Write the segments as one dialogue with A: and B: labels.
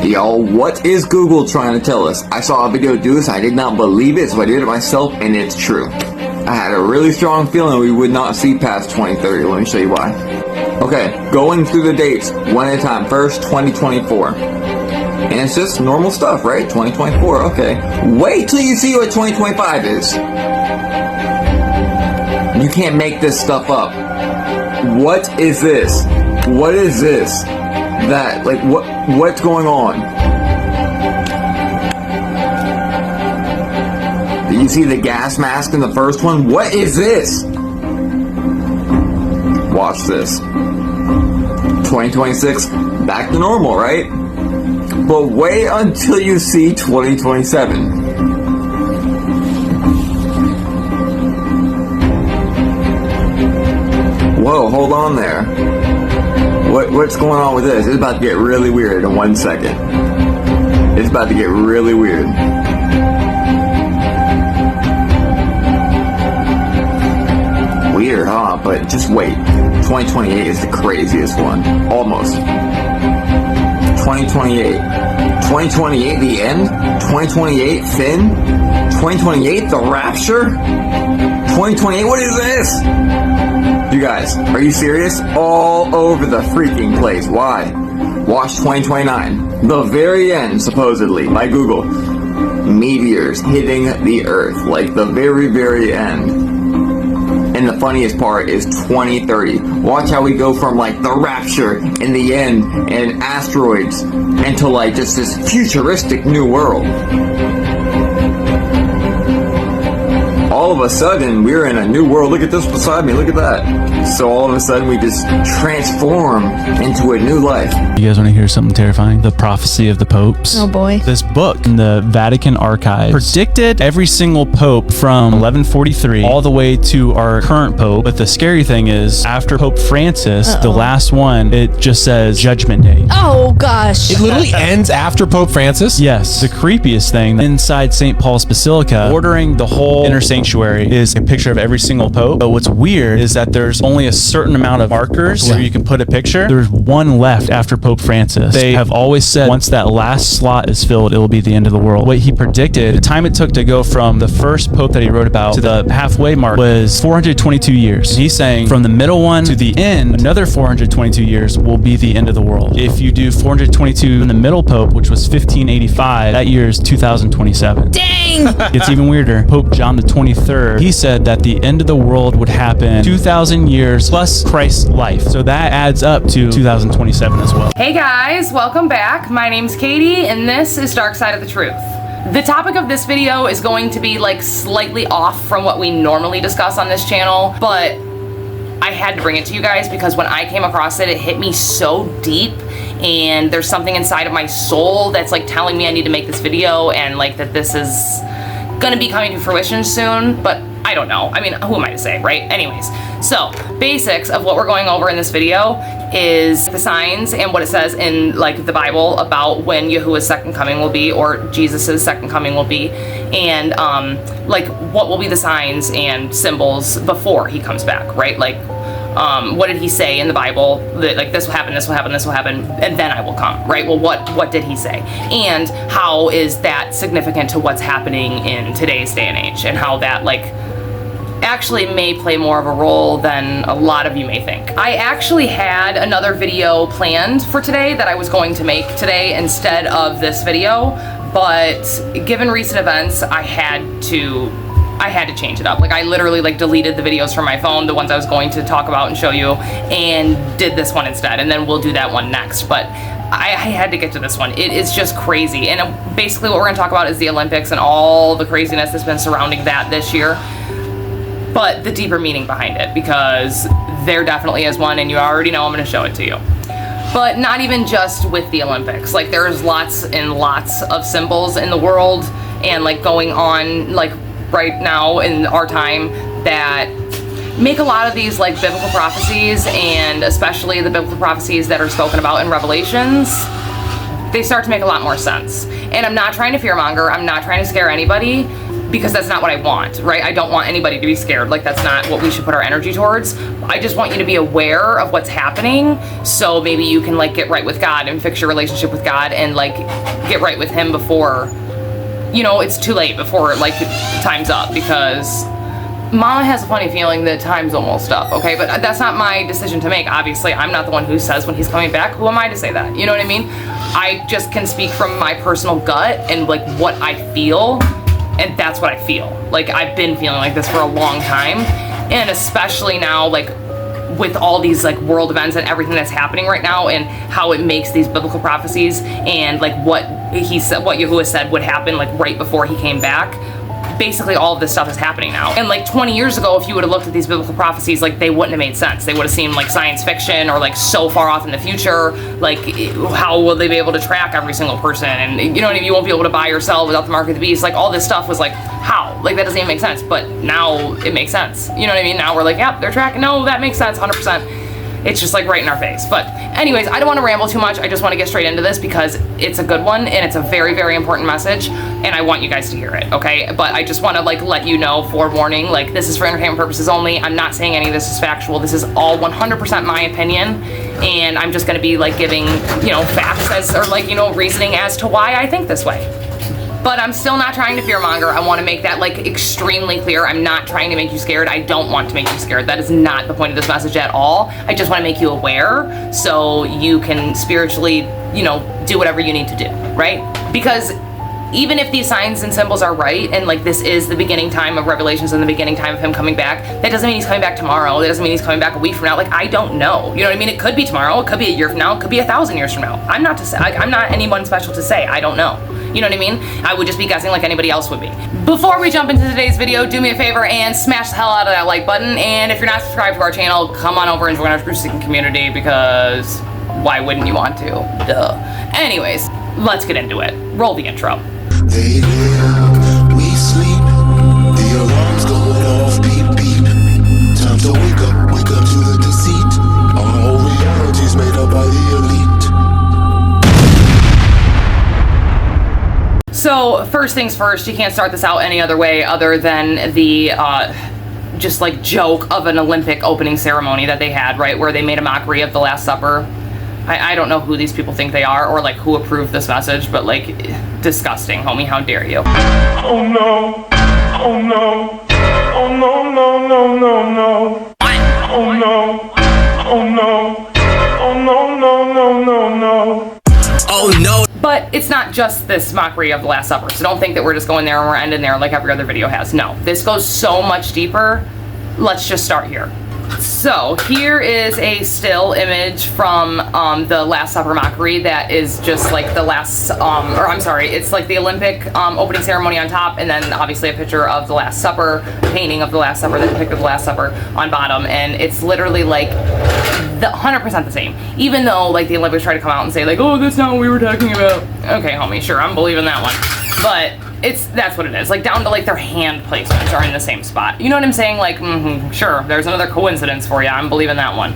A: Yo, what is Google trying to tell us? I saw a video do this, I did not believe it, so I did it myself, and it's true. I had a really strong feeling we would not see past 2030. Let me show you why. Okay, going through the dates, one at a time. First, 2024. And it's just normal stuff, right? 2024, okay. Wait till you see what 2025 is. You can't make this stuff up. What is this? What is this? That, like, what's going on? Did you see the gas mask in the first one? What is this? Watch this. 2026, back to normal, right? But wait until you see 2027. Whoa, hold on there. What's going on with this? It's about to get really weird in 1 second. It's about to get really weird. Weird, huh? But just wait. 2028 is the craziest one. Almost. 2028. 2028 the end? 2028 Finn? 2028 the rapture? 2028, what is this? You guys, are you serious? All over the freaking place. Why? Watch 2029. The very end, supposedly, by Google. Meteors hitting the Earth. Like the very, very end. And the funniest part is 2030. Watch how we go from like the rapture in the end and asteroids into like just this futuristic new world. All of a sudden, we're in a new world. Look at this beside me. Look at that. So all of a sudden, we just transform into a new life.
B: You guys want to hear something terrifying? The prophecy of the popes.
C: Oh boy.
B: This book in the Vatican archives predicted every single pope from 1143 all the way to our current pope. But the scary thing is, after Pope Francis, the last one, it just says Judgment Day.
C: Oh gosh.
D: It literally ends after Pope Francis?
B: Yes. The creepiest thing, inside St. Paul's Basilica, bordering the whole inner sanctuary, is a picture of every single pope. But what's weird is that there's only a certain amount of markers where you can put a picture. There's one left after Pope Francis. They have always said once that last slot is filled, it will be the end of the world. What he predicted, the time it took to go from the first pope that he wrote about to the halfway mark was 422 years. And he's saying from the middle one to the end, another 422 years will be the end of the world. If you do 422 in the middle pope, which was 1585, that year is 2027.
C: Dang!
B: It's even weirder. Pope John the 23rd, he said that the end of the world would happen 2,000 years plus Christ's life. So that adds up to 2027 as well.
E: Hey guys, welcome back. My name's Katie and this is Dark Side of the Truth. The topic of this video is going to be like slightly off from what we normally discuss on this channel, but I had to bring it to you guys because when I came across it, it hit me so deep, and there's something inside of my soul that's like telling me I need to make this video and like that this is gonna be coming to fruition soon, but I don't know. I mean, who am I to say, right? Anyways, so basics of what we're going over in this video is the signs and what it says in like the Bible about when Yahuwah's second coming will be, or Jesus's second coming will be, and like what will be the signs and symbols before he comes back, right? Like what did he say in the Bible that like this will happen, this will happen, this will happen, and then I will come, right? Well, what did he say, and how is that significant to what's happening in today's day and age, and how that like actually may play more of a role than a lot of you may think. I actually had another video planned for today that I was going to make today instead of this video, but given recent events, I had to change it up. Like I literally like deleted the videos from my phone, the ones I was going to talk about and show you, and did this one instead, and then we'll do that one next. But I had to get to this one. It is just crazy, and basically what we're going to talk about is the Olympics and all the craziness that's been surrounding that this year, but the deeper meaning behind it, because there definitely is one, and you already know I'm going to show it to you. But not even just with the Olympics. Like there's lots and lots of symbols in the world and like going on like right now in our time that make a lot of these like biblical prophecies, and especially the biblical prophecies that are spoken about in Revelations, they start to make a lot more sense. And I'm not trying to fearmonger, I'm not trying to scare anybody, because that's not what I want, right? I don't want anybody to be scared. Like that's not what we should put our energy towards. I just want you to be aware of what's happening, so maybe you can like get right with God and fix your relationship with God and like get right with him before, you know, it's too late, before like time's up, because Mama has a funny feeling that time's almost up, okay? But that's not my decision to make. Obviously, I'm not the one who says when he's coming back. Who am I to say that? You know what I mean? I just can speak from my personal gut and like what I feel, and that's what I feel. Like, I've been feeling like this for a long time, and especially now, like, with all these like world events and everything that's happening right now, and how it makes these biblical prophecies and like what he said, what Yahuwah said would happen like right before he came back. Basically all of this stuff is happening now. And like 20 years ago, if you would have looked at these biblical prophecies, like they wouldn't have made sense. They would have seemed like science fiction or like so far off in the future. Like, how will they be able to track every single person? And you know what I mean? You won't be able to buy or sell without the mark of the beast. Like, all this stuff was like, how? Like, that doesn't even make sense. But now it makes sense. You know what I mean? Now we're like, yep, they're tracking. No, that makes sense, 100%. It's just like right in our face. But anyways, I don't want to ramble too much. I just want to get straight into this because it's a good one and it's a very, very important message, and I want you guys to hear it, okay? But I just want to like let you know, forewarning, like this is for entertainment purposes only. I'm not saying any of this is factual. This is all 100% my opinion, and I'm just going to be like giving, you know, facts as, or like, you know, reasoning as to why I think this way. But I'm still not trying to fearmonger. I want to make that like extremely clear. I'm not trying to make you scared. I don't want to make you scared. That is not the point of this message at all. I just want to make you aware so you can spiritually, you know, do whatever you need to do, right? Because even if these signs and symbols are right, and like this is the beginning time of Revelations and the beginning time of him coming back, that doesn't mean he's coming back tomorrow. That doesn't mean he's coming back a week from now. Like, I don't know. You know what I mean? It could be tomorrow. It could be a year from now. It could be 1,000 years from now. I'm not to say. I'm not anyone special to say. I don't know. You know what I mean? I would just be guessing like anybody else would be. Before we jump into today's video, do me a favor and smash the hell out of that like button. And if you're not subscribed to our channel, come on over and join our truth-seeking community, because why wouldn't you want to? Duh. Anyways, let's get into it. Roll the intro.
C: They live, we sleep. The alarms going off, beep beep. Time to wake up to the deceit. Our whole reality's made up by the elite.
E: So first things first, you can't start this out any other way other than the just like joke of an Olympic opening ceremony that they had, right, where they made a mockery of the Last Supper. I don't know who these people think they are, or like who approved this message, but like, disgusting, homie, how dare you.
F: Oh no, oh no, oh no, no, no, no, no. Oh no, oh no, oh no, no, no, no, no.
A: Oh no!
E: But it's not just this mockery of the Last Supper, so don't think that we're just going there and we're ending there like every other video has. No, this goes so much deeper. Let's just start here. So here is a still image from the Last Supper mockery that is just like the last, or I'm sorry, it's like the Olympic opening ceremony on top, and then obviously a picture of the Last Supper, painting of the Last Supper, that depicted the Last Supper on bottom, and it's literally like the 100% the same. Even though like the Olympics try to come out and say like, oh, that's not what we were talking about. Okay, homie, sure, I'm believing that one, but that's what it is. Like, down to like their hand placements are in the same spot. You know what I'm saying? Like, sure, there's another coincidence for you. I'm believing that one.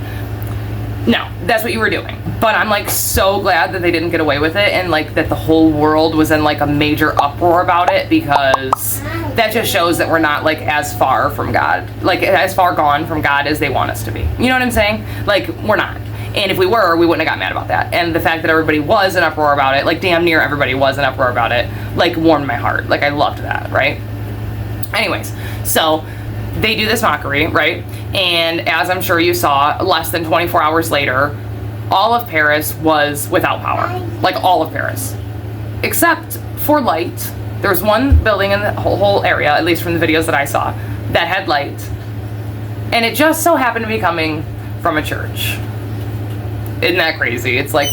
E: No, that's what you were doing. But I'm like so glad that they didn't get away with it, and like that the whole world was in like a major uproar about it, because that just shows that we're not like as far from God, like as far gone from God as they want us to be. You know what I'm saying? Like, we're not. And if we were, we wouldn't have got mad about that. And the fact that everybody was in uproar about it, like damn near everybody was in uproar about it, like warmed my heart. Like, I loved that, right? Anyways, so they do this mockery, right? And as I'm sure you saw, less than 24 hours later, all of Paris was without power. Like, all of Paris. Except for light. There was one building in the whole area, at least from the videos that I saw, that had light. And it just so happened to be coming from a church. Isn't that crazy? It's like,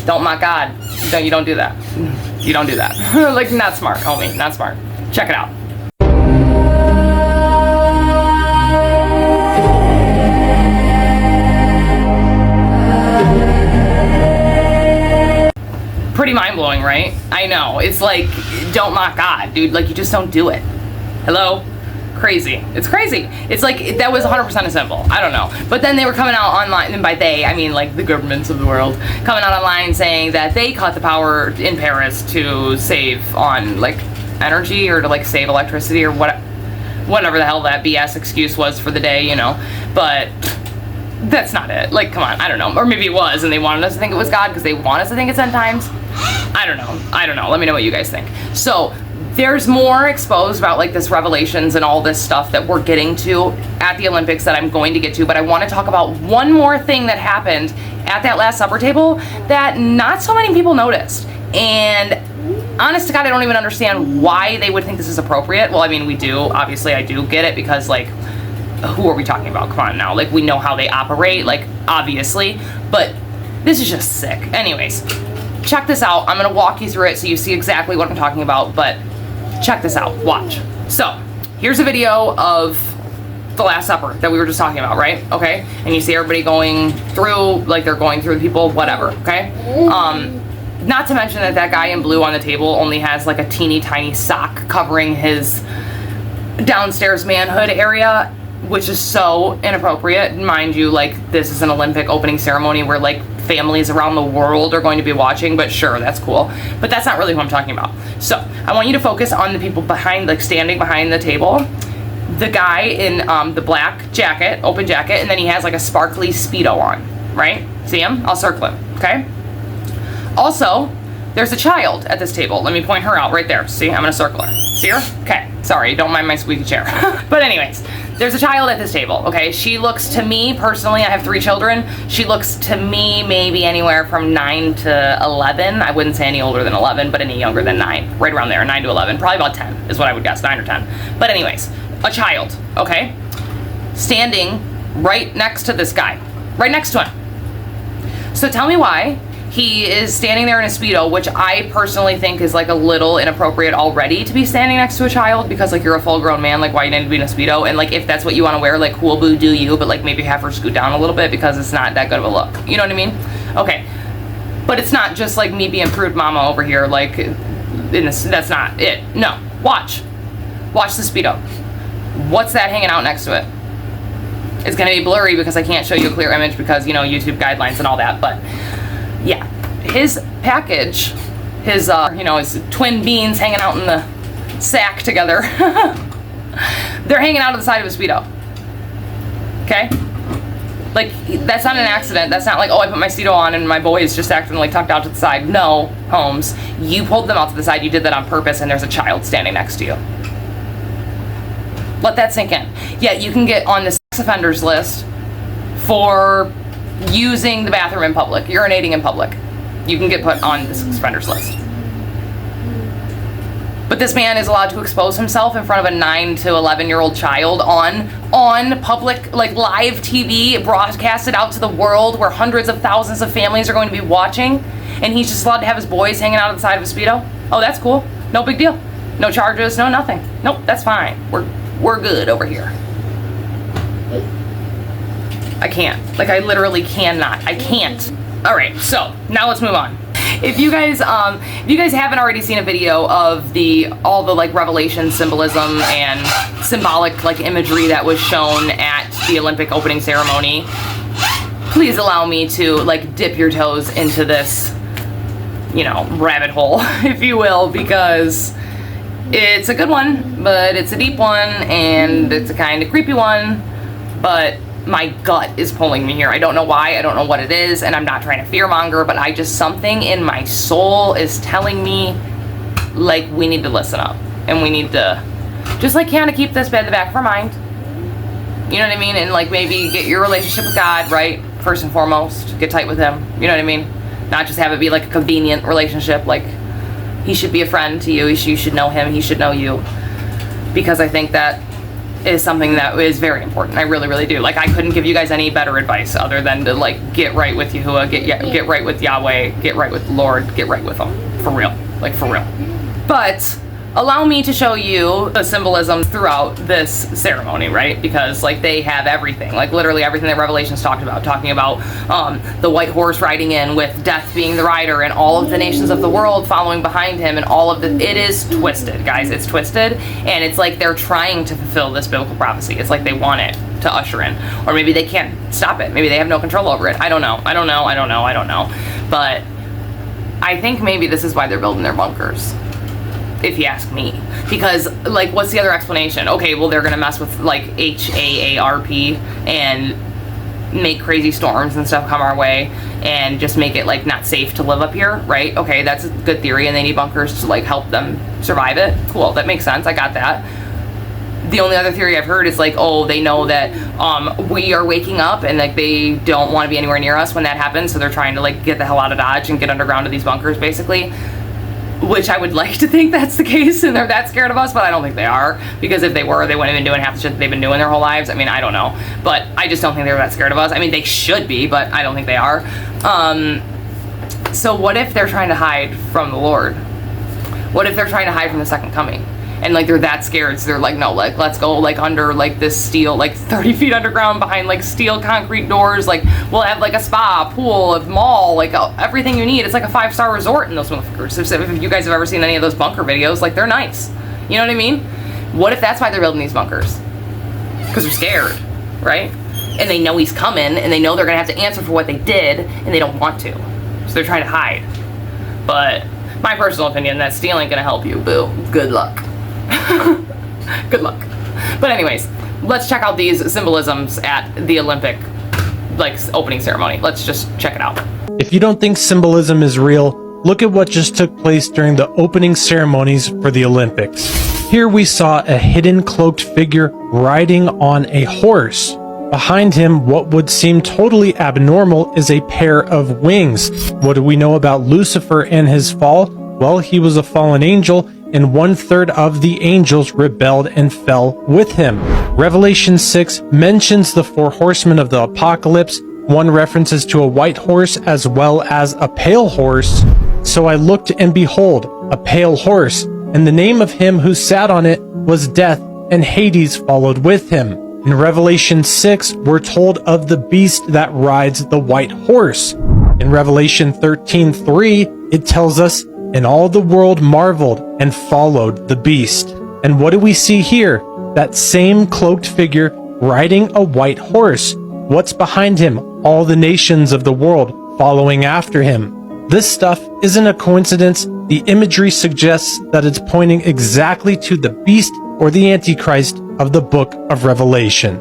E: don't mock God. No, you don't do that. You don't do that. Like, not smart, homie. Not smart. Check it out. Pretty mind-blowing, right? I know. It's like, don't mock God, dude. Like, you just don't do it. Hello? Crazy. It's crazy. It's like, that was 100% a symbol. I don't know. But then they were coming out online, and by they, I mean like the governments of the world, coming out online saying that they caught the power in Paris to save on like energy, or to like save electricity, or whatever the hell that BS excuse was for the day, you know. But That's not it. Like, come on, I don't know. Or maybe it was, and they wanted us to think it was God because they want us to think it's end times. I don't know. Let me know what you guys think. So there's more exposed about like this revelations and all this stuff that we're getting to at the Olympics that I'm going to get to, but I want to talk about one more thing that happened at that Last Supper table that not so many people noticed. And honest to God, I don't even understand why they would think this is appropriate. Well, I mean, we do. Obviously, I do get it because, like, who are we talking about? Come on now. Like, we know how they operate, like, obviously. But this is just sick. Anyways, check this out. I'm going to walk you through it so you see exactly what I'm talking about. But check this out. Watch. So, here's a video of the Last Supper that we were just talking about, right? Okay? And you see everybody going through, like, they're going through the people, whatever, okay? Not to mention that guy in blue on the table only has like a teeny tiny sock covering his downstairs manhood area, which is so inappropriate. Mind you, like, this is an Olympic opening ceremony where like families around the world are going to be watching, but sure, that's cool. But that's not really who I'm talking about. So I want you to focus on the people behind, like standing behind the table. The guy in the black jacket, open jacket, and then he has like a sparkly Speedo on, right? See him? I'll circle him, okay? Also, there's a child at this table. Let me point her out right there. See, I'm gonna circle her. See her? Okay, sorry, don't mind my squeaky chair. But anyways, there's a child at this table, okay? She looks to me, personally, I have 3 children. She looks to me maybe anywhere from 9 to 11. I wouldn't say any older than 11, but any younger than 9. Right around there, 9 to 11. Probably about 10 is what I would guess, 9 or 10. But anyways, a child, okay? Standing right next to this guy. Right next to him. So tell me why he is standing there in a Speedo, which I personally think is like a little inappropriate already to be standing next to a child, because like you're a full grown man, like why you need to be in a Speedo? And like if that's what you want to wear, like cool boo, do you, but like maybe have her scoot down a little bit because it's not that good of a look. You know what I mean? Okay. But it's not just like me being prude mama over here, like in this, that's not it. No. Watch the Speedo. What's that hanging out next to it? It's gonna be blurry because I can't show you a clear image because, you know, YouTube guidelines and all that, but yeah, his package, his, you know, his twin beans hanging out in the sack together. They're hanging out of the side of a Speedo. Okay? Like, that's not an accident. That's not like, oh, I put my Speedo on and my boy is just acting like tucked out to the side. No, Holmes, you pulled them out to the side. You did that on purpose, and there's a child standing next to you. Let that sink in. Yeah, you can get on the sex offenders list for using the bathroom in public, urinating in public. You can get put on the sex offenders list. But this man is allowed to expose himself in front of a 9 to 11-year-old child on public, like live TV, broadcasted out to the world where hundreds of thousands of families are going to be watching, and he's just allowed to have his boys hanging out of the side of a Speedo? Oh, that's cool. No big deal. No charges, no nothing. Nope, that's fine. We're good over here. I can't. Like, I literally cannot. I can't. All right, so now let's move on. If you guys haven't already seen a video of all the like revelation symbolism and symbolic like imagery that was shown at the Olympic opening ceremony, please allow me to like dip your toes into this, you know, rabbit hole, if you will, because it's a good one, but it's a deep one, and it's a kind of creepy one, but my gut is pulling me here. I don't know why, I don't know what it is, and I'm not trying to fearmonger, but something in my soul is telling me, like, we need to listen up, and we need to just, like, kind of keep this in the back of our mind. You know what I mean? And, like, maybe get your relationship with God, right? First and foremost, get tight with Him. You know what I mean? Not just have it be, like, a convenient relationship, like, He should be a friend to you, you should know Him, He should know you. Because I think that is something that is very important. I really, really do. Like, I couldn't give you guys any better advice other than to, like, get right with Yahuwah, get right with Yahweh, get right with the Lord, get right with Him. For real. Like, for real. But allow me to show you the symbolism throughout this ceremony, right? Because, like, they have everything. Like, literally everything that Revelation's talking about the white horse riding in with death being the rider and all of the nations of the world following behind him and all of it is twisted, guys. It's twisted, and it's like they're trying to fulfill this biblical prophecy. It's like they want it to usher in. Or maybe they can't stop it. Maybe they have no control over it. I don't know. But I think maybe this is why they're building their bunkers, if you ask me. Because, like, what's the other explanation? Okay, well, they're gonna mess with, like, HAARP and make crazy storms and stuff come our way and just make it like not safe to live up here, right? Okay, that's a good theory, and they need bunkers to like help them survive it. Cool, that makes sense. I got that. The only other theory I've heard is like, oh, they know that we are waking up and like they don't want to be anywhere near us when that happens, so they're trying to like get the hell out of Dodge and get underground to these bunkers, basically. Which I would like to think that's the case and they're that scared of us, but I don't think they are, because if they were, they wouldn't have been doing half the shit that they've been doing their whole lives. I mean, I don't know, but I just don't think they were that scared of us. I mean, they should be, but I don't think they are. So what if they're trying to hide from the Lord? What if they're trying to hide from the second coming? And like they're that scared, so they're like, no, like let's go like under like this steel, like 30 feet underground behind like steel concrete doors. Like we'll have like a spa, pool, a mall, like everything you need. It's like a 5-star resort in those motherfuckers. If you guys have ever seen any of those bunker videos, like they're nice. You know what I mean? What if that's why they're building these bunkers? Because they're scared, right? And they know he's coming, and they know they're gonna have to answer for what they did, and they don't want to, so they're trying to hide. But my personal opinion, that steel ain't gonna help you. Boo. Good luck. Good luck. But anyways, let's check out these symbolisms at the Olympic like opening ceremony. Let's just check it out.
D: If you don't think symbolism is real, look at what just took place during the opening ceremonies for the Olympics. Here we saw a hidden cloaked figure riding on a horse. Behind him, what would seem totally abnormal is a pair of wings. What do we know about Lucifer and his fall? Well, he was a fallen angel, and 1/3 of the angels rebelled and fell with him. Revelation 6 mentions the 4 horsemen of the apocalypse. One references to a white horse as well as a pale horse. So I looked, and behold, a pale horse, and the name of him who sat on it was Death, and Hades followed with him. In Revelation 6, we're told of the beast that rides the white horse. In Revelation 13:3, it tells us, and all the world marveled and followed the beast. And what do we see here? That same cloaked figure riding a white horse. What's behind him? All the nations of the world following after him. This stuff isn't a coincidence. The imagery suggests that it's pointing exactly to the beast or the Antichrist of the book of Revelation.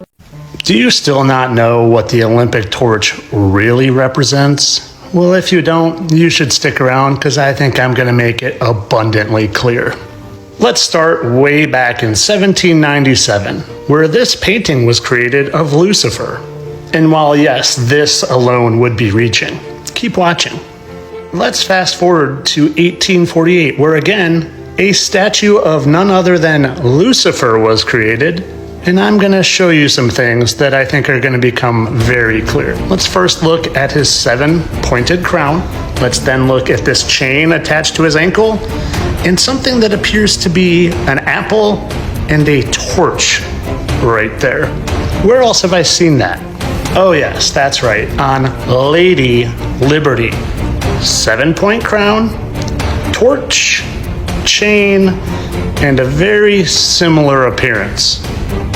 G: Do you still not know what the Olympic torch really represents? Well, if you don't, you should stick around, because I think I'm going to make it abundantly clear. Let's start way back in 1797, where this painting was created of Lucifer. And while yes, this alone would be reaching, keep watching. Let's fast forward to 1848, where again, a statue of none other than Lucifer was created. And I'm going to show you some things that I think are going to become very clear. Let's first look at his 7-pointed crown. Let's then look at this chain attached to his ankle and something that appears to be an apple and a torch right there. Where else have I seen that? Oh yes, that's right, on Lady Liberty. 7-point crown, torch, chain, and a very similar appearance.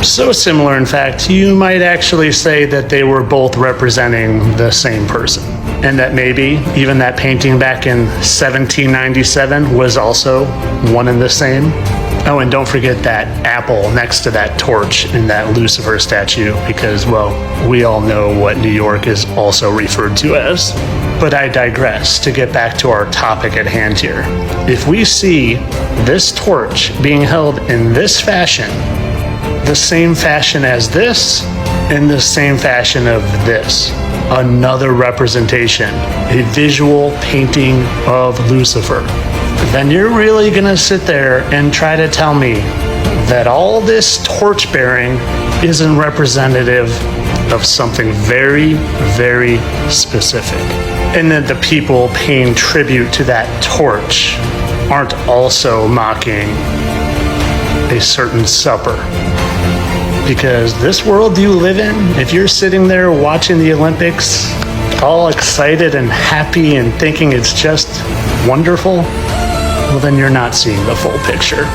G: So similar, in fact, you might actually say that they were both representing the same person. And that maybe even that painting back in 1797 was also one and the same. Oh, and don't forget that apple next to that torch in that Lucifer statue, because, well, we all know what New York is also referred to as. But I digress to get back to our topic at hand here. If we see this torch being held in this fashion, the same fashion as this, in the same fashion of this, another representation, a visual painting of Lucifer, then you're really gonna sit there and try to tell me that all this torch bearing isn't representative of something very, very specific, and that the people paying tribute to that torch aren't also mocking a certain supper. Because this world you live in, if you're sitting there watching the Olympics, all excited and happy and thinking it's just wonderful, well then you're not seeing the full picture.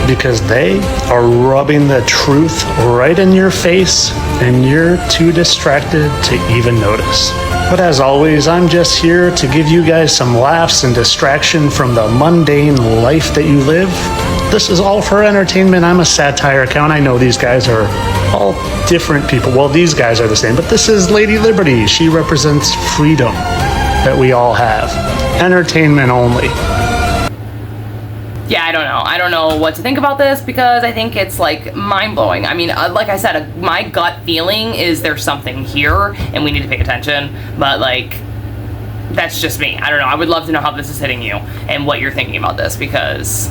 G: Because they are rubbing the truth right in your face, and you're too distracted to even notice. But as always, I'm just here to give you guys some laughs and distraction from the mundane life that you live. This is all for entertainment. I'm a satire account. I know these guys are all different people. Well, these guys are the same, but this is Lady Liberty. She represents freedom that we all have. Entertainment only.
E: Yeah, I don't know. I don't know what to think about this because I think it's like mind-blowing. I mean, like I said, my gut feeling is there's something here and we need to pay attention, but like, that's just me. I don't know. I would love to know how this is hitting you and what you're thinking about this, because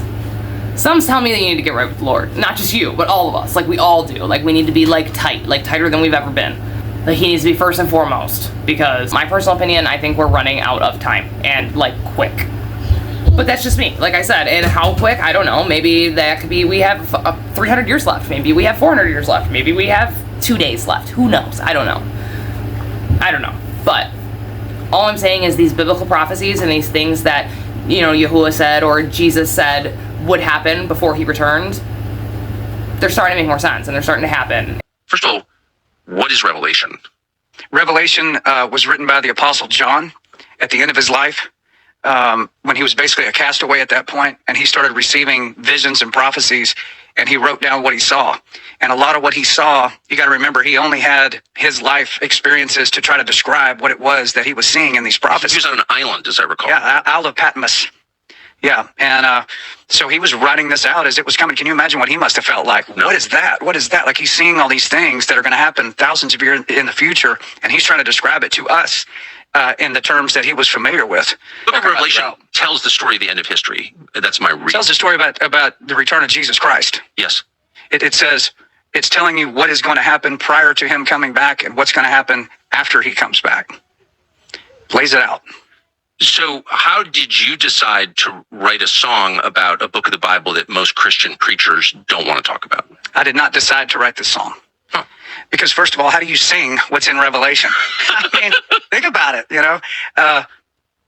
E: some's telling me that you need to get right with the Lord. Not just you, but all of us. Like, we all do. Like, we need to be like tight, like tighter than we've ever been. Like, he needs to be first and foremost, because my personal opinion, I think we're running out of time, and like quick. But that's just me, like I said. And how quick, I don't know. Maybe that could be we have 300 years left. Maybe we have 400 years left. Maybe we have 2 days left. Who knows? I don't know. But all I'm saying is these biblical prophecies and these things that, you know, Yahuwah said or Jesus said would happen before he returned, they're starting to make more sense, and they're starting to happen.
H: First of all, what is Revelation?
I: Revelation was written by the Apostle John at the end of his life, when he was basically a castaway at that point, and he started receiving visions and prophecies, and he wrote down what he saw. And a lot of what he saw, you got to remember, he only had his life experiences to try to describe what it was that he was seeing in these prophecies.
H: He was on an island, as I recall.
I: Yeah, Isle of Patmos. Yeah, and so he was writing this out as it was coming. Can you imagine what he must have felt like?
H: No.
I: What is that? What is that? Like, he's seeing all these things that are going to happen thousands of years in the future, and he's trying to describe it to us in the terms that he was familiar with.
H: Book of Revelation tells the story of the end of history. That's my read.
I: It tells the story about the return of Jesus Christ.
H: Yes.
I: It says, it's telling you what is going to happen prior to him coming back and what's going to happen after he comes back. Lays it out.
H: So how did you decide to write a song about a book of the Bible that most Christian preachers don't want to talk about?
I: I did not decide to write this song.
H: Huh.
I: Because first of all, how do you sing what's in Revelation? I mean, think about it, you know.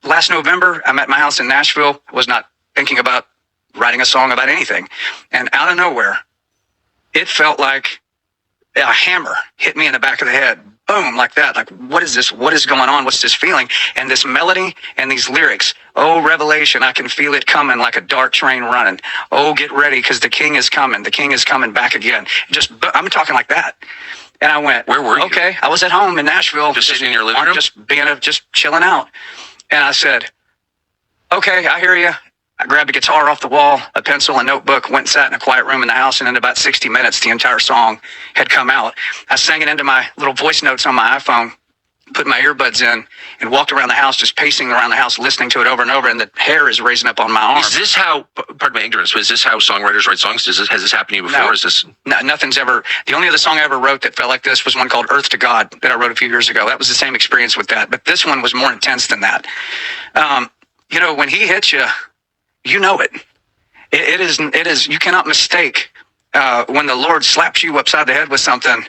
I: Last November, I'm at my house in Nashville. I was not thinking about writing a song about anything. And out of nowhere, it felt like a hammer hit me in the back of the head. Boom, like that. Like, what is this? What is going on? What's this feeling? And this melody and these lyrics. Oh, Revelation, I can feel it coming like a dark train running. Oh, get ready, because the king is coming. The king is coming back again. I'm talking like that. And I went,
H: where were you?
I: Okay, I was at home in Nashville.
H: Just sitting in your living room?
I: Just chilling out. And I said, okay, I hear you. I grabbed a guitar off the wall, a pencil, a notebook, went and sat in a quiet room in the house, and in about 60 minutes, the entire song had come out. I sang it into my little voice notes on my iPhone, put my earbuds in, and walked around the house, just pacing around the house, listening to it over and over, and the hair is raising up on my arm.
H: Is this how, pardon my ignorance, but is this how songwriters write songs? Has this happened to you before?
I: No,
H: is this?
I: No, nothing's ever. The only other song I ever wrote that felt like this was one called Earth to God that I wrote a few years ago. That was the same experience with that, but this one was more intense than that. You know, when he hits you, you know it. It is, you cannot mistake when the Lord slaps you upside the head with something.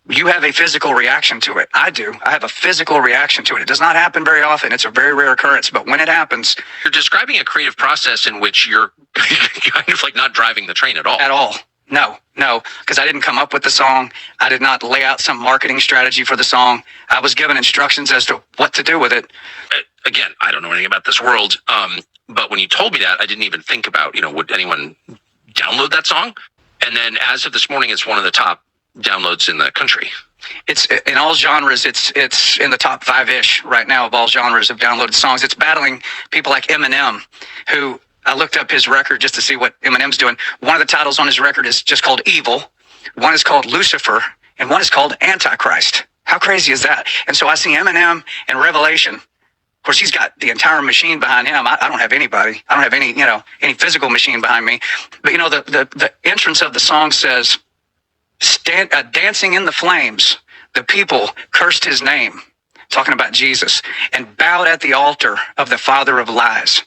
I: You have a physical reaction to it. I do. I have a physical reaction to it. It does not happen very often. It's a very rare occurrence, but when it happens.
H: You're describing a creative process in which you're kind of like not driving the train at all.
I: At all. No, because I didn't come up with the song. I did not lay out some marketing strategy for the song. I was given instructions as to what to do with it.
H: Again, I don't know anything about this world, but when you told me that, I didn't even think about, would anyone download that song? And then as of this morning, it's one of the top downloads in the country.
I: It's in all genres. It's in the top 5-ish right now of all genres of downloaded songs. It's battling people like Eminem, who I looked up his record just to see what Eminem's doing. One of the titles on his record is just called Evil. One is called Lucifer, and one is called Antichrist. How crazy is that? And so I see Eminem and Revelation. Of course, he's got the entire machine behind him. I don't have anybody. I don't have any physical machine behind me. But the entrance of the song says, dancing in the flames, the people cursed his name, talking about Jesus, and bowed at the altar of the father of lies.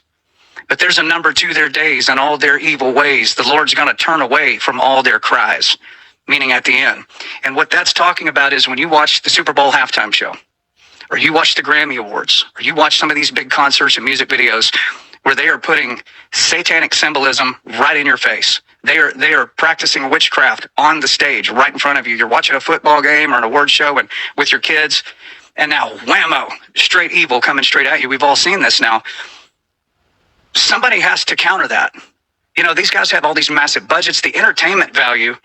I: But there's a number to their days and all their evil ways. The Lord's going to turn away from all their cries, meaning at the end. And what that's talking about is when you watch the Super Bowl halftime show, or you watch the Grammy Awards, or you watch some of these big concerts and music videos where they are putting satanic symbolism right in your face. They are practicing witchcraft on the stage right in front of you. You're watching a football game or an award show and with your kids, and now whammo, straight evil coming straight at you. We've all seen this now. Somebody has to counter that. You know, these guys have all these massive budgets, the entertainment value,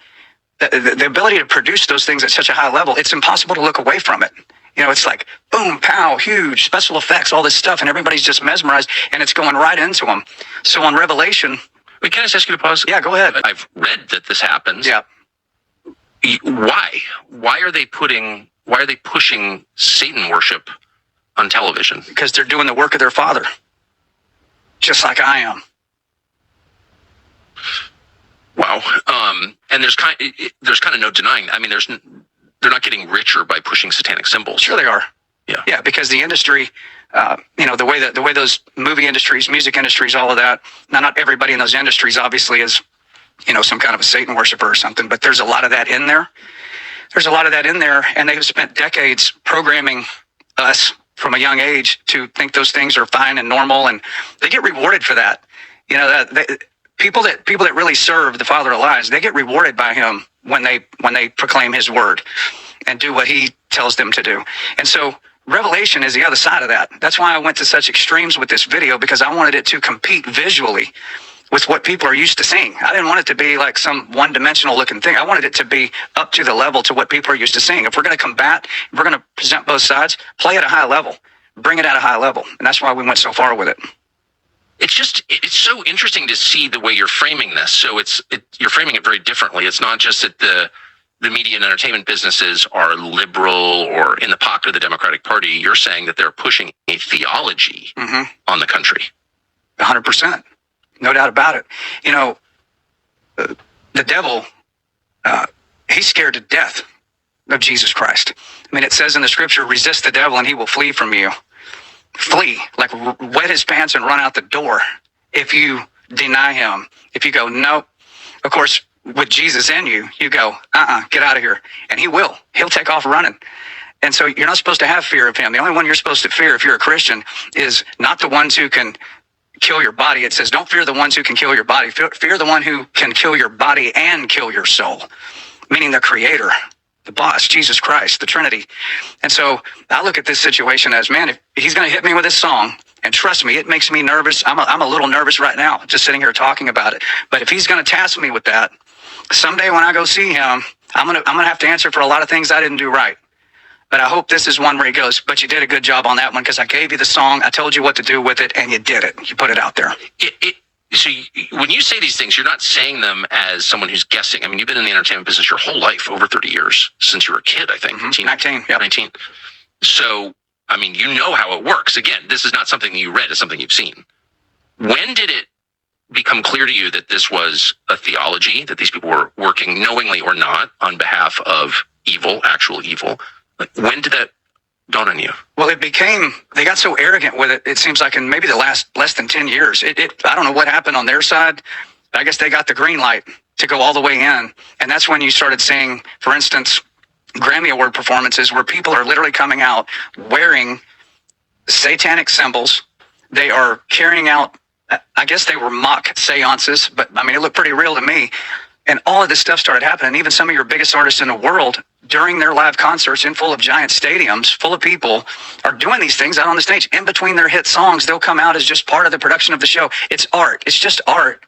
I: the ability to produce those things at such a high level, it's impossible to look away from it. You know, it's like boom, pow, huge, special effects, all this stuff, and everybody's just mesmerized, and it's going right into them. So on Revelation...
H: Wait, can I just ask you to pause?
I: Yeah, go ahead.
H: I've read that this happens.
I: Yeah.
H: Why? Why are they pushing Satan worship on television?
I: Because they're doing the work of their father. Just like I am.
H: Wow. And there's kind of no denying. I mean, they're not getting richer by pushing satanic symbols.
I: Sure they are.
H: Yeah.
I: Yeah, because the industry, the way those movie industries, music industries, all of that. Now, not everybody in those industries obviously is, some kind of a Satan worshiper or something, but there's a lot of that in there. There's a lot of that in there, and they've spent decades programming us from a young age to think those things are fine and normal, and they get rewarded for that. People that really serve the Father of lies, they get rewarded by Him when they proclaim His word and do what He tells them to do. And so Revelation is the other side of that. That's why I went to such extremes with this video, because I wanted it to compete visually with what people are used to seeing. I didn't want it to be like some one-dimensional looking thing. I wanted it to be up to the level to what people are used to seeing. If we're going to combat, if we're going to present both sides, play at a high level, bring it at a high level. And that's why we went so far with it.
H: It's so interesting to see the way you're framing this. So you're framing it very differently. It's not just that the media and entertainment businesses are liberal or in the pocket of the Democratic Party. You're saying that they're pushing a theology on the country.
I: 100%. No doubt about it. The devil, he's scared to death of Jesus Christ. I mean, it says in the scripture, resist the devil and he will flee from you. Flee, like wet his pants and run out the door if you deny him. If you go, no. Of course, with Jesus in you, you go, get out of here. And he will. He'll take off running. And so you're not supposed to have fear of him. The only one you're supposed to fear if you're a Christian is not the ones who can kill your body. It says, don't fear the ones who can kill your body. Fear the one who can kill your body and kill your soul, meaning the Creator, the boss, Jesus Christ, the Trinity. And so I look at this situation as, man, if he's going to hit me with this song, and trust me, it makes me nervous. I'm a little nervous right now, just sitting here talking about it. But if he's going to task me with that, someday when I go see him, I'm going to have to answer for a lot of things I didn't do right. But I hope this is one where he goes, but you did a good job on that one because I gave you the song, I told you what to do with it, and you did it. You put it out there.
H: So when you say these things, you're not saying them as someone who's guessing. I mean, you've been in the entertainment business your whole life, over 30 years, since you were a kid, I think.
I: 19. Yep.
H: 19. So, I mean, you know how it works. Again, this is not something you read, it's something you've seen. When did it become clear to you that this was a theology, that these people were working knowingly or not on behalf of evil, actual evil? Like, when did that dawn on you?
I: Well, they got so arrogant with it, it seems like in maybe the last less than 10 years. I don't know what happened on their side. I guess they got the green light to go all the way in. And that's when you started seeing, for instance, Grammy Award performances where people are literally coming out wearing satanic symbols. They are carrying out, I guess they were mock seances, but I mean, it looked pretty real to me. And all of this stuff started happening. Even some of your biggest artists in the world, during their live concerts in full of giant stadiums, full of people, are doing these things out on the stage. In between their hit songs, they'll come out as just part of the production of the show. It's art. It's just art.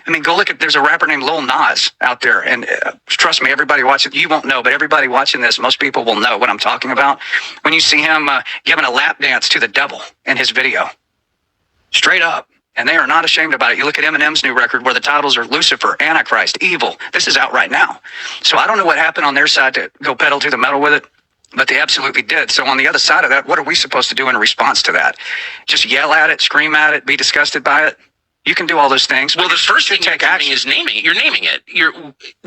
I: I mean, go look at, there's a rapper named Lil Nas out there. And trust me, everybody watching, you won't know, but everybody watching this, most people will know what I'm talking about. When you see him giving a lap dance to the devil in his video. Straight up. And they are not ashamed about it. You look at Eminem's new record where the titles are Lucifer, Antichrist, Evil. This is out right now. So I don't know what happened on their side to go pedal to the metal with it, but they absolutely did. So on the other side of that, what are we supposed to do in response to that? Just yell at it, scream at it, be disgusted by it? You can do all those things.
H: Well, the first thing you're doing is naming it. You're naming it,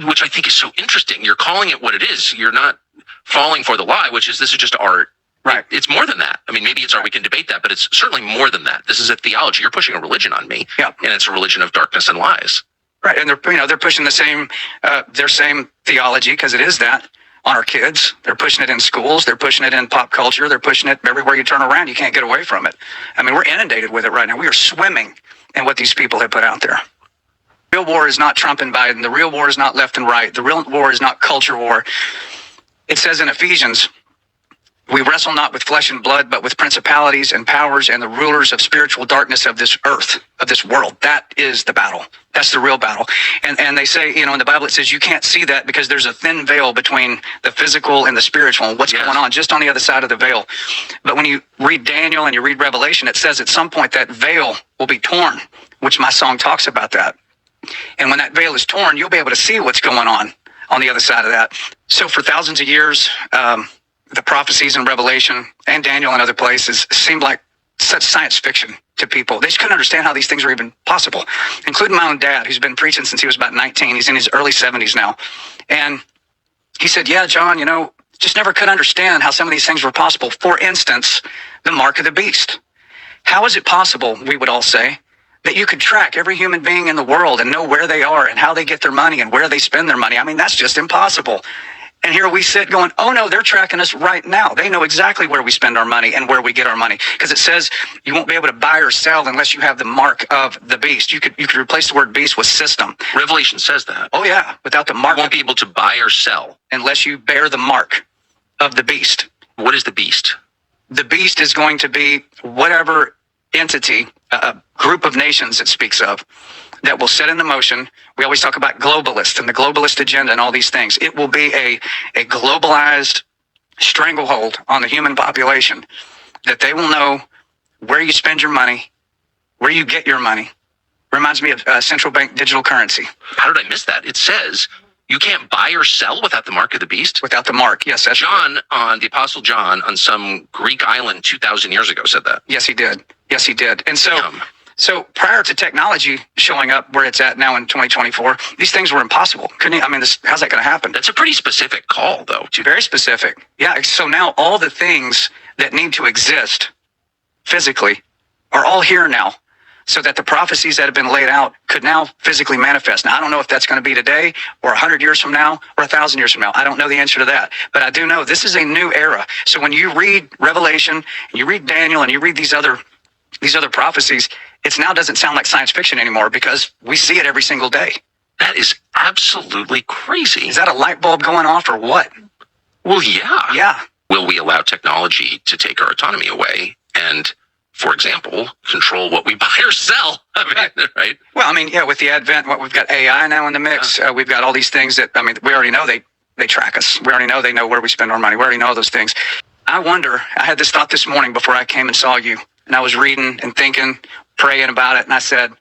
H: which I think is so interesting. You're calling it what it is. You're not falling for the lie, which is this is just art.
I: Right.
H: It's more than that. I mean, maybe it's art. We can debate that, but it's certainly more than that. This is a theology. You're pushing a religion on me.
I: Yeah.
H: And it's a religion of darkness and lies.
I: Right. And they're pushing the same, their same theology, because it is that, on our kids. They're pushing it in schools. They're pushing it in pop culture. They're pushing it everywhere you turn around. You can't get away from it. I mean, we're inundated with it right now. We are swimming in what these people have put out there. The real war is not Trump and Biden. The real war is not left and right. The real war is not culture war. It says in Ephesians, We wrestle not with flesh and blood, but with principalities and powers and the rulers of spiritual darkness of this earth, of this world. That is the battle. That's the real battle. And they say, you know, in the Bible it says you can't see that because there's a thin veil between the physical and the spiritual and what's going on just on the other side of the veil. But when you read Daniel and you read Revelation, it says at some point that veil will be torn, which my song talks about that. And when that veil is torn, you'll be able to see what's going on the other side of that. So for thousands of years, the prophecies in Revelation and Daniel and other places seemed like such science fiction to people. They just couldn't understand how these things are even possible, including my own dad, who's been preaching since he was about 19. He's in his early 70s now. And he said, yeah, John, you know, just never could understand how some of these things were possible. For instance, the mark of the beast. How is it possible, we would all say, that you could track every human being in the world and know where they are and how they get their money and where they spend their money? I mean, that's just impossible. And here we sit going, oh no, they're tracking us right now. They know exactly where we spend our money and where we get our money. Because it says you won't be able to buy or sell unless you have the mark of the beast. You could replace the word beast with system.
H: Revelation says that.
I: Oh yeah, without the mark.
H: You won't be able to buy or sell
I: unless you bear the mark of the beast.
H: What is the beast?
I: The beast is going to be whatever entity, a group of nations it speaks of, that will set into motion. We always talk about globalist and the globalist agenda and all these things. It will be a globalized stranglehold on the human population, that they will know where you spend your money, where you get your money. Reminds me of central bank digital currency.
H: How did I miss that? It says you can't buy or sell without the mark of the beast?
I: Without the mark, yes. That's
H: The Apostle John on some Greek island 2,000 years ago said that.
I: Yes, he did. Yes, he did. And so prior to technology showing up where it's at now in 2024, these things were impossible. How's that going to happen?
H: That's a pretty specific call, though.
I: Very specific. Yeah, so now all the things that need to exist physically are all here now, so that the prophecies that have been laid out could now physically manifest. Now, I don't know if that's going to be today or 100 years from now or 1,000 years from now. I don't know the answer to that. But I do know this is a new era. So when you read Revelation, and you read Daniel, and you read these other prophecies, it now doesn't sound like science fiction anymore because we see it every single day.
H: That is absolutely crazy.
I: Is that a light bulb going off or what?
H: Well, yeah.
I: Yeah.
H: Will we allow technology to take our autonomy away and, for example, control what we buy or sell? Right?
I: Well, with the advent, we've got AI now in the mix. We've got all these things that, we already know they track us. We already know they know where we spend our money. We already know those things. I wonder, I had this thought this morning before I came and saw you, and I was reading and thinking, praying about it, and I said,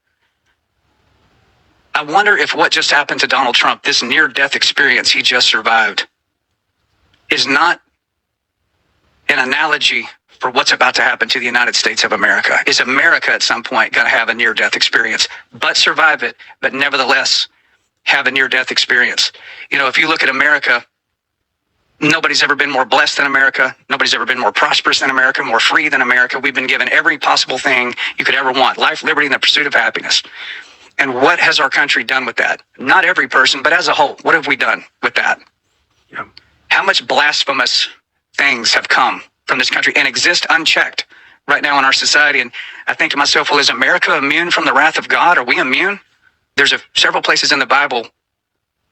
I: I wonder if what just happened to Donald Trump, this near-death experience he just survived, is not an analogy for what's about to happen to the United States of America. Is America at some point going to have a near-death experience, but survive it, but nevertheless have a near-death experience? If you look at America, nobody's ever been more blessed than America. Nobody's ever been more prosperous than America, more free than America. We've been given every possible thing you could ever want: life, liberty, and the pursuit of happiness. And what has our country done with that? Not every person, but as a whole, what have we done with that?
H: Yeah.
I: How much blasphemous things have come from this country and exist unchecked right now in our society? And I think to myself, well, is America immune from the wrath of God? Are we immune? There's several places in the Bible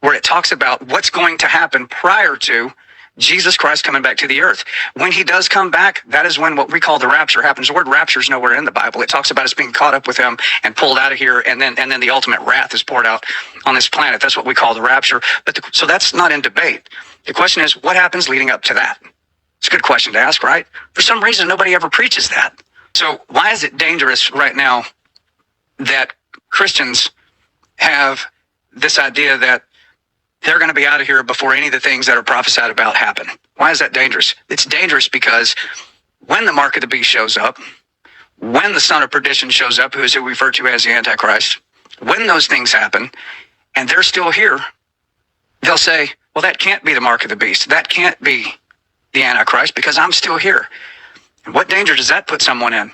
I: where it talks about what's going to happen prior to Jesus Christ coming back to the earth. When he does come back, that is when what we call the rapture happens. The word rapture is nowhere in the Bible. It talks about us being caught up with him and pulled out of here, and then the ultimate wrath is poured out on this planet. That's what we call the rapture. So that's not in debate. The question is, what happens leading up to that? It's a good question to ask, right? For some reason, nobody ever preaches that. So why is it dangerous right now that Christians have this idea that they're going to be out of here before any of the things that are prophesied about happen? Why is that dangerous? It's dangerous because when the mark of the beast shows up, when the son of perdition shows up, who is who we refer to as the Antichrist, when those things happen and they're still here, they'll say, well, that can't be the mark of the beast. That can't be the Antichrist because I'm still here. And what danger does that put someone in?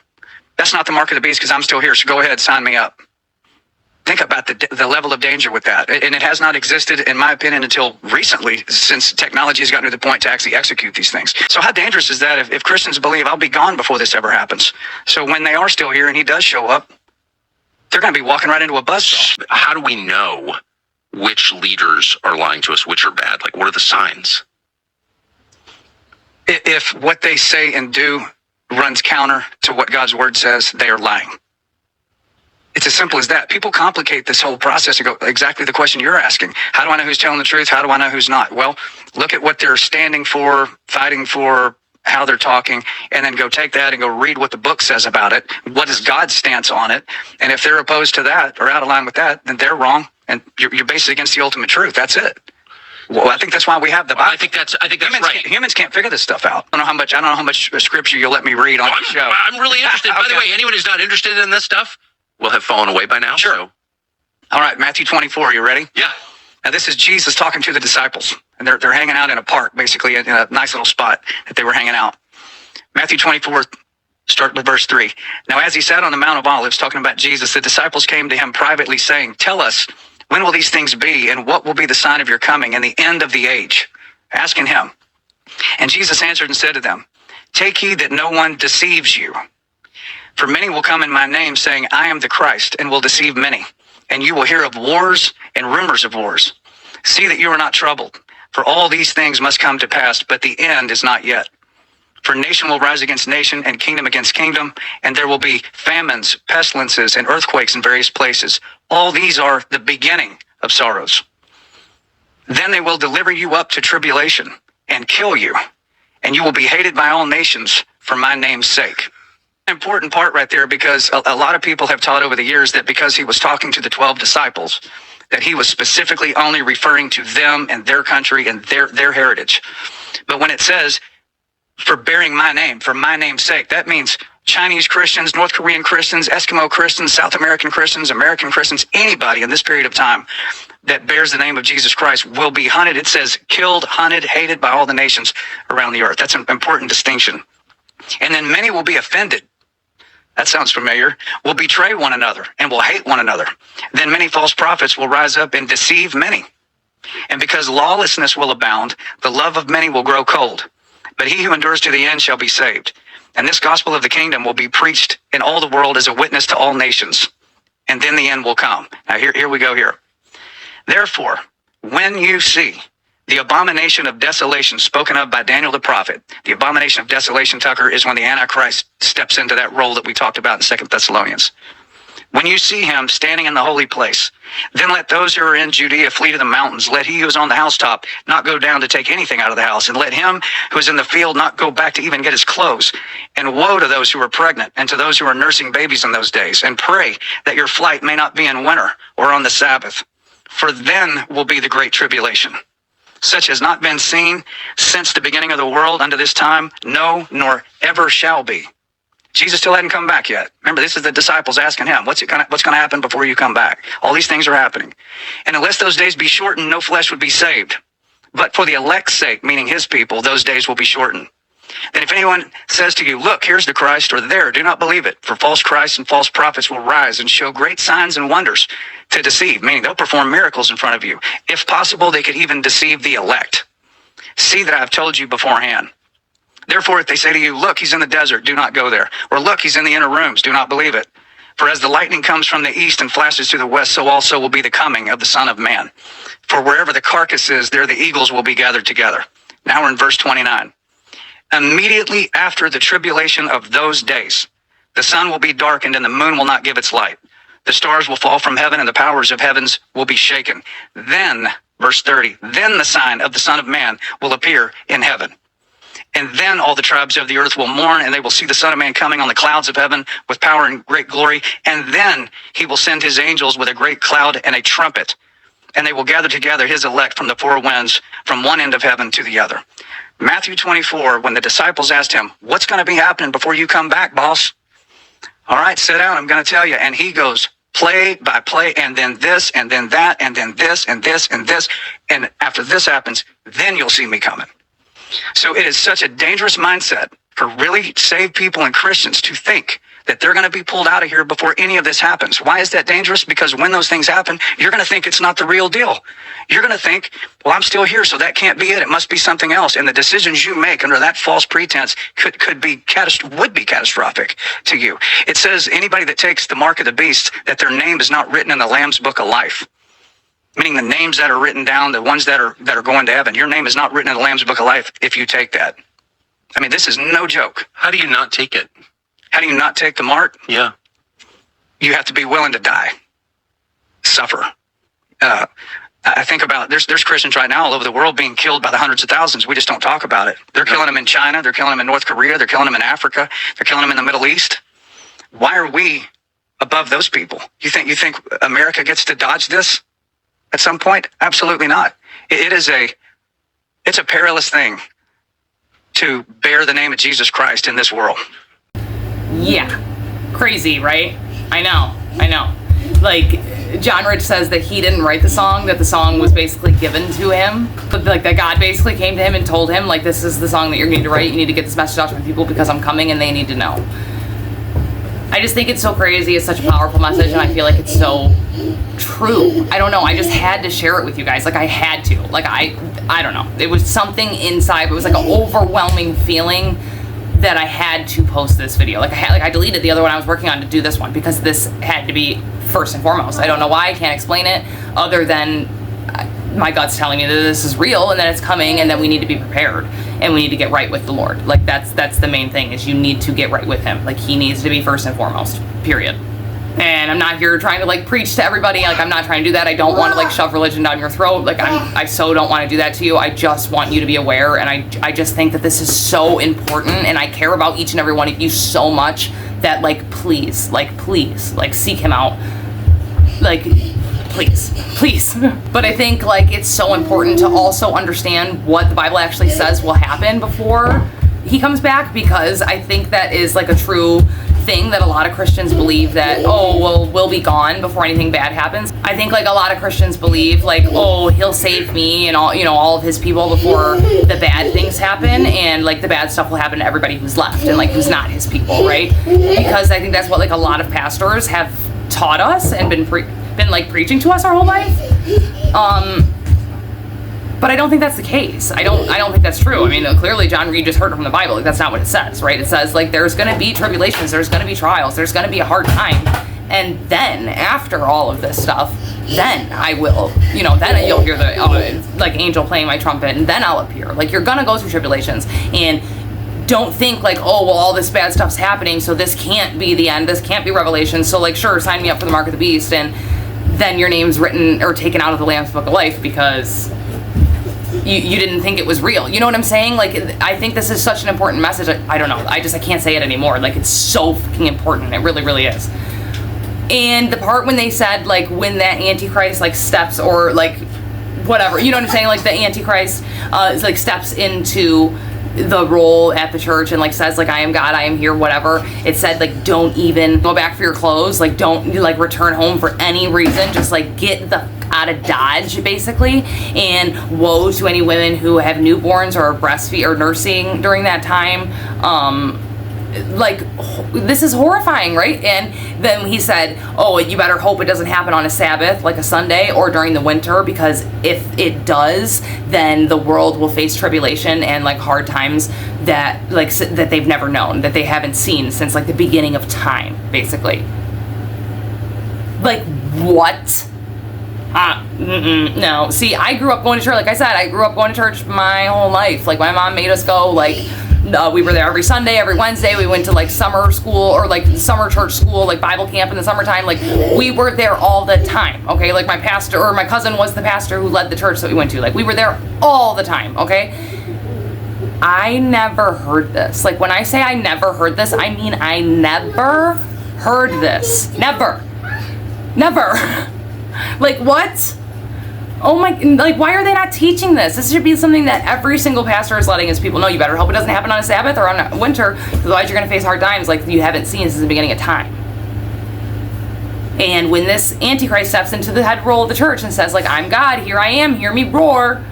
I: That's not the mark of the beast because I'm still here, so go ahead, sign me up. Think about the level of danger with that. And it has not existed, in my opinion, until recently, since technology has gotten to the point to actually execute these things. So how dangerous is that if Christians believe I'll be gone before this ever happens? So when they are still here and he does show up, they're going to be walking right into a buzzsaw.
H: How do we know which leaders are lying to us, which are bad? Like, what are the signs?
I: If what they say and do runs counter to what God's word says, they are lying. It's as simple as that. People complicate this whole process and go exactly the question you're asking. How do I know who's telling the truth? How do I know who's not? Well, look at what they're standing for, fighting for, how they're talking, and then go take that and go read what the book says about it. What is God's stance on it? And if they're opposed to that or out of line with that, then they're wrong, and you're basically against the ultimate truth. That's it. Well, I think that's why we have the Bible.
H: I think that's right.
I: Humans can't figure this stuff out. I don't know how much scripture you'll let me read on the show.
H: I'm really interested. By the way, anyone who's not interested in this stuff will have fallen away by now.
I: Sure.
H: So.
I: All right, Matthew 24. You ready?
H: Yeah.
I: Now, this is Jesus talking to the disciples, and they're hanging out in a park, basically, in a nice little spot that they were hanging out. Matthew 24, start with verse 3. Now, as he sat on the Mount of Olives, talking about Jesus, the disciples came to him privately, saying, "Tell us, when will these things be, and what will be the sign of your coming and the end of the age?" Asking him. And Jesus answered and said to them, "Take heed that no one deceives you. For many will come in my name, saying, 'I am the Christ,' and will deceive many. And you will hear of wars and rumors of wars. See that you are not troubled, for all these things must come to pass, but the end is not yet. For nation will rise against nation, and kingdom against kingdom, and there will be famines, pestilences, and earthquakes in various places. All these are the beginning of sorrows. Then they will deliver you up to tribulation and kill you, and you will be hated by all nations for my name's sake." Important part right there, because a lot of people have taught over the years that because he was talking to the 12 disciples, that he was specifically only referring to them and their country and their heritage. But when it says, "for bearing my name, for my name's sake," that means Chinese Christians, North Korean Christians, Eskimo Christians, South American Christians, American Christians, anybody in this period of time that bears the name of Jesus Christ will be hunted. It says killed, hunted, hated by all the nations around the earth. That's an important distinction. And then many will be offended. That sounds familiar. Will betray one another and will hate one another. Then many false prophets will rise up and deceive many. And because lawlessness will abound, the love of many will grow cold. But he who endures to the end shall be saved. And this gospel of the kingdom will be preached in all the world as a witness to all nations. And then the end will come. Now here we go here. Therefore, when you see the abomination of desolation spoken of by Daniel the prophet, the abomination of desolation, Tucker, is when the Antichrist steps into that role that we talked about in 2 Thessalonians. When you see him standing in the holy place, then let those who are in Judea flee to the mountains. Let he who is on the housetop not go down to take anything out of the house. And let him who is in the field not go back to even get his clothes. And woe to those who are pregnant and to those who are nursing babies in those days. And pray that your flight may not be in winter or on the Sabbath. For then will be the great tribulation, such has not been seen since the beginning of the world unto this time, no, nor ever shall be. Jesus still hadn't come back yet. Remember, this is the disciples asking him, what's going to happen before you come back? All these things are happening. And unless those days be shortened, no flesh would be saved. But for the elect's sake, meaning his people, those days will be shortened. Then if anyone says to you, "Look, here's the Christ," or "There," do not believe it. For false Christs and false prophets will rise and show great signs and wonders to deceive, meaning they'll perform miracles in front of you. If possible, they could even deceive the elect. See that I have told you beforehand. Therefore, if they say to you, "Look, he's in the desert," do not go there. Or, "Look, he's in the inner rooms," do not believe it. For as the lightning comes from the east and flashes to the west, so also will be the coming of the Son of Man. For wherever the carcass is, there the eagles will be gathered together. Now we're in verse 29. Immediately after the tribulation of those days, the sun will be darkened and the moon will not give its light. The stars will fall from heaven and the powers of heavens will be shaken. Then, verse 30, then the sign of the Son of Man will appear in heaven. And then all the tribes of the earth will mourn, and they will see the Son of Man coming on the clouds of heaven with power and great glory. And then he will send his angels with a great cloud and a trumpet. And they will gather together his elect from the four winds, from one end of heaven to the other. Matthew 24, when the disciples asked him, "What's going to be happening before you come back, boss?" "All right, sit down, I'm going to tell you." And he goes play by play, and then this, and then that, and then this, and this, and this. And after this happens, then you'll see me coming. So it is such a dangerous mindset for really saved people and Christians to think that they're going to be pulled out of here before any of this happens. Why is that dangerous? Because when those things happen, you're going to think it's not the real deal. You're going to think, well, I'm still here, so that can't be it. It must be something else. And the decisions you make under that false pretense would be catastrophic to you. It says anybody that takes the mark of the beast, that their name is not written in the Lamb's book of life. Meaning the names that are written down, the ones that are going to heaven, your name is not written in the Lamb's book of life if you take that. I mean, this is no joke.
H: How do you not take it?
I: How do you not take the mark?
H: Yeah.
I: You have to be willing to die, suffer. I think about there's Christians right now all over the world being killed by the hundreds of thousands. We just don't talk about it. They're killing them in China. They're killing them in North Korea. They're killing them in Africa. They're killing them in the Middle East. Why are we above those people? You think America gets to dodge this at some point? Absolutely not. It's a perilous thing to bear the name of Jesus Christ in this world.
E: Yeah. Crazy, right? I know. Like, John Rich says that he didn't write the song, that the song was basically given to him. But, like, that God basically came to him and told him, like, this is the song that you're going to write. You need to get this message out to my people because I'm coming and they need to know. I just think it's so crazy. It's such a powerful message, and I feel like it's so true. I don't know. I just had to share it with you guys. Like, I had to. Like, I don't know. It was something inside. It was like an overwhelming feeling that I had to post this video. Like, I deleted the other one I was working on to do this one because this had to be first and foremost. I don't know why. I can't explain it other than my gut's telling me that this is real and that it's coming and that we need to be prepared and we need to get right with the Lord. Like, that's the main thing, is you need to get right with him. Like, he needs to be first and foremost, period. And I'm not here trying to, like, preach to everybody. Like, I'm not trying to do that. I don't want to, like, shove religion down your throat. Like, I so don't want to do that to you. I just want you to be aware. And I just think that this is so important. And I care about each and every one of you so much that, like, please, seek him out. Like, please. But I think, like, it's so important to also understand what the Bible actually says will happen before he comes back, because I think that is, like, a true thing that a lot of Christians believe, that, oh, well, we'll be gone before anything bad happens. I think, like, a lot of Christians believe, like, oh, he'll save me and all, you know, all of his people before the bad things happen, and, like, the bad stuff will happen to everybody who's left and, like, who's not his people, right? Because I think that's what, like, a lot of pastors have taught us and been like preaching to us our whole life. But I don't think that's the case. I don't think that's true. I mean, clearly John Reed just heard it from the Bible. Like, that's not what it says, right? It says, like, there's going to be tribulations, there's going to be trials, there's going to be a hard time. And then, after all of this stuff, then I will, you know, then you'll hear the, like, angel playing my trumpet, and then I'll appear. Like, you're going to go through tribulations. And don't think, like, oh, well, all this bad stuff's happening, so this can't be the end, this can't be Revelation, so, like, sure, sign me up for the Mark of the Beast, and then your name's written or taken out of the Lamb's Book of Life because you didn't think it was real. You know what I'm saying? Like, I think this is such an important message. I don't know. I can't say it anymore. Like, it's so fucking important. It really, really is. And the part when they said, like, when that Antichrist, like, steps, or, like, whatever, you know what I'm saying? Like, the Antichrist, like, steps into the role at the church and, like, says, like, I am God, I am here, whatever. It said, like, don't even go back for your clothes. Like, don't, like, return home for any reason. Just, like, get the out of Dodge, basically. And woe to any women who have newborns or breastfeed or nursing during that time. Like, this is horrifying, right? And then he said, oh, you better hope it doesn't happen on a Sabbath, like a Sunday, or during the winter, because if it does, then the world will face tribulation and, like, hard times that, like, that they've never known, that they haven't seen since, like, the beginning of time, basically. Like, what? No. See, I grew up going to church. Like I said, I grew up going to church my whole life. Like, my mom made us go. Like, we were there every Sunday, every Wednesday. We went to, like, summer school, or, like, summer church school, like, Bible camp in the summertime. Like, we were there all the time, okay? Like, my pastor, or my cousin was the pastor who led the church that we went to. Like, we were there all the time, okay? I never heard this. Like, when I say I never heard this, I mean I never heard this. Never. Like, what? Oh my, like, why are they not teaching this? This should be something that every single pastor is letting his people know. You better hope it doesn't happen on a Sabbath or on a winter, otherwise you're going to face hard times like you haven't seen since the beginning of time. And when this Antichrist steps into the head role of the church and says, like, I'm God, here I am, hear me roar,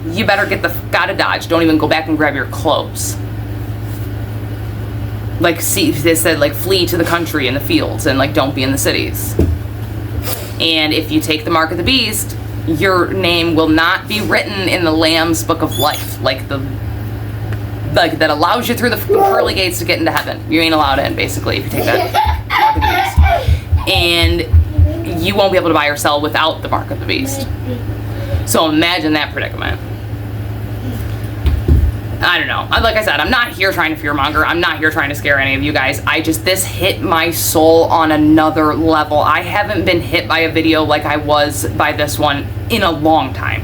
E: you better get the f*** out of Dodge. Don't even go back and grab your clothes. Like, see, they said, like, flee to the country and the fields, and, like, don't be in the cities. And if you take the Mark of the Beast, your name will not be written in the Lamb's Book of Life, like that allows you through the pearly gates to get into heaven. You ain't allowed in, basically, if you take that Mark of the Beast. And you won't be able to buy or sell without the Mark of the Beast. So imagine that predicament. I don't know. Like I said, I'm not here trying to fearmonger. I'm not here trying to scare any of you guys. This hit my soul on another level. I haven't been hit by a video like I was by this one in a long time.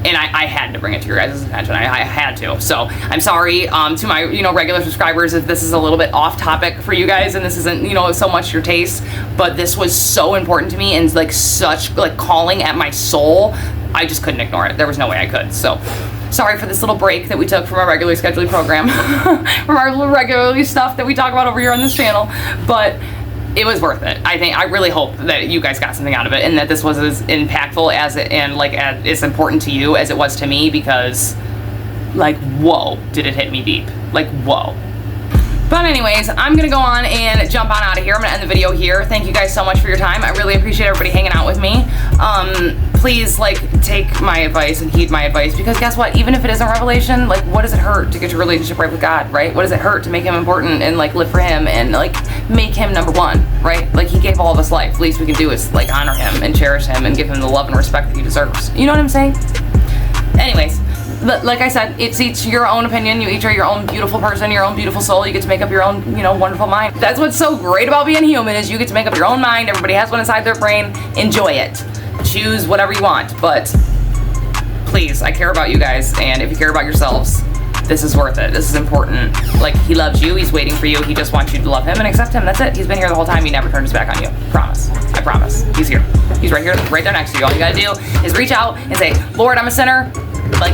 E: And I had to bring it to your guys' attention. I had to. So I'm sorry to my regular subscribers if this is a little bit off topic for you guys and this isn't so much your taste. But this was so important to me and like such like calling at my soul. I just couldn't ignore it. There was no way I could. So sorry for this little break that we took from our regularly scheduled program, from our regularly stuff that we talk about over here on this channel. But it was worth it. I really hope that you guys got something out of it and that this was as impactful as as important to you as it was to me, because like, whoa, did it hit me deep. Like, whoa. But anyways, I'm gonna go on and jump on out of here. I'm gonna end the video here. Thank you guys so much for your time. I really appreciate everybody hanging out with me. Please take my advice and heed my advice, because guess what? Even if it isn't revelation, like, what does it hurt to get your relationship right with God, right? What does it hurt to make him important and live for him and make him number one, right? He gave all of us life. The least we can do is honor him and cherish him and give him the love and respect that he deserves. You know what I'm saying? Anyways, but like I said, it's each your own opinion. You each are your own beautiful person, your own beautiful soul. You get to make up your own, wonderful mind. That's what's so great about being human, is you get to make up your own mind. Everybody has one inside their brain. Enjoy it. Choose whatever you want, but please, I care about you guys, and if you care about yourselves, this is worth it. This is important. He loves you. He's waiting for you. He just wants you to love him and accept him. That's it. He's been here the whole time. He never turned his back on you. Promise. I promise. He's here. He's right here, right there next to you. All you gotta do is reach out and say, Lord, I'm a sinner.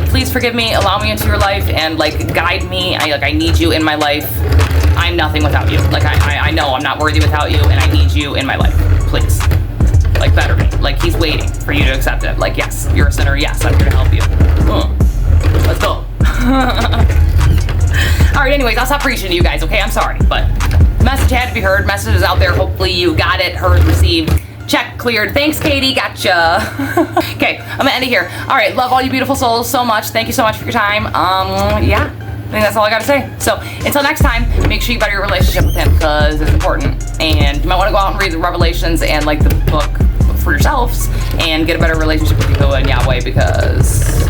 E: Please forgive me. Allow me into your life and guide me. I need you in my life. I'm nothing without you. I know I'm not worthy without you, and I need you in my life. Please. Better me. He's waiting for you to accept it. Yes, you're a sinner. Yes, I'm here to help you. Let's go. Alright, anyways, I'll stop preaching to you guys, okay? I'm sorry, but the message had to be heard. Message is out there. Hopefully you got it, heard, received. Check cleared. Thanks, Katie. Gotcha. Okay, I'm gonna end it here. Alright, love all you beautiful souls so much. Thank you so much for your time. Yeah. I think that's all I gotta say. So until next time, make sure you better your relationship with him, because it's important. And you might want to go out and read the Revelations and the book for yourselves and get a better relationship with Yahuwah and Yahweh, because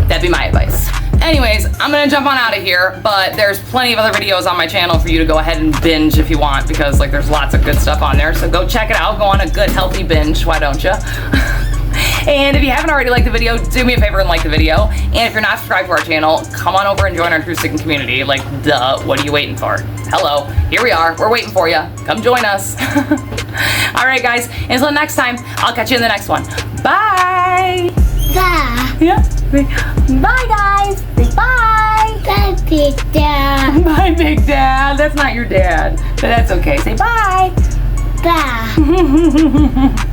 E: that'd be my advice. Anyways, I'm gonna jump on out of here, but there's plenty of other videos on my channel for you to go ahead and binge if you want, because there's lots of good stuff on there. So go check it out. Go on a good healthy binge. Why don't you? And if you haven't already liked the video, do me a favor and like the video. And if you're not subscribed to our channel, come on over and join our truth-seeking community. Duh, what are you waiting for? Hello, here we are. We're waiting for you. Come join us. All right, guys. Until next time, I'll catch you in the next one. Bye.
J: Bye.
E: Yeah. Bye, guys. Say bye.
J: Bye, Big Dad.
E: Bye, Big Dad. That's not your dad, but that's okay. Say bye.
J: Bye.